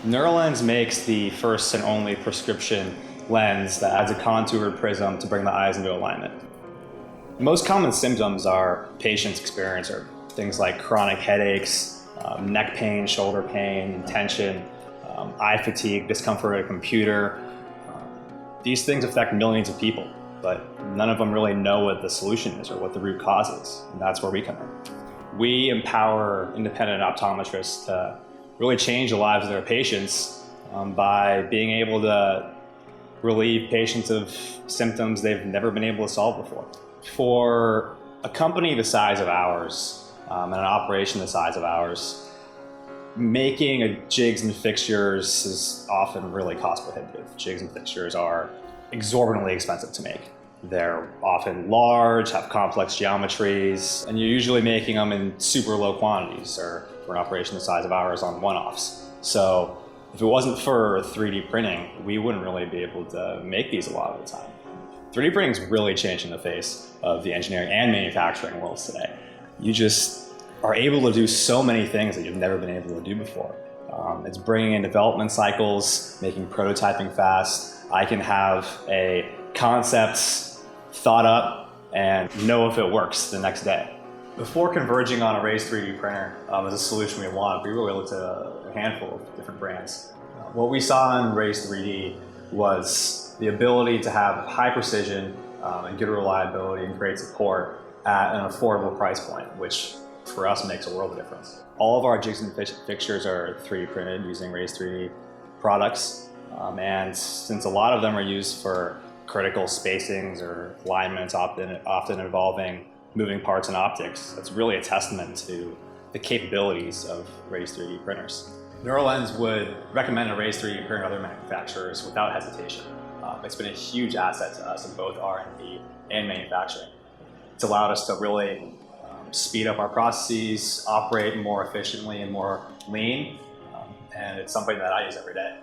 Neurolens makes the first and only prescription lens that adds a contoured prism to bring the eyes into alignment. The most common symptoms our patients experience are things like chronic headaches, neck pain, shoulder pain, tension, eye fatigue, discomfort at a computer. These things affect millions of people, but none of them really know what the solution is or what the root cause is, and that's where we come in. We empower independent optometrists to really change the lives of their patients by being able to relieve patients of symptoms they've never been able to solve before. For a company the size of ours and an operation the size of ours, making a jigs and fixtures is often really cost prohibitive. Jigs and fixtures are exorbitantly expensive to make. They're often large, have complex geometries, and you're usually making them in super low quantities, or for an operation the size of ours, on one-offs. So if it wasn't for 3D printing, we wouldn't really be able to make these a lot of the time. 3D printing is really changing the face of the engineering and manufacturing worlds today. You just are able to do so many things that you've never been able to do before. It's bringing in development cycles, making prototyping fast. I can have a concept thought up and know if it works the next day. Before converging on a raised 3D printer as a solution we wanted, we really looked at a handful of different brands. What we saw in raised 3D was the ability to have high precision and good reliability and great support at an affordable price point, which for us makes a world of difference. All of our jigs and fixtures are 3D printed using raised 3D products, and since a lot of them are used for critical spacings or alignments often involving moving parts and optics, that's really a testament to the capabilities of raised 3D printers. Neurolens would recommend a raised 3D printer to other manufacturers without hesitation. It's been a huge asset to us in both R&D and manufacturing. It's allowed us to really speed up our processes, operate more efficiently and more lean, and it's something that I use every day.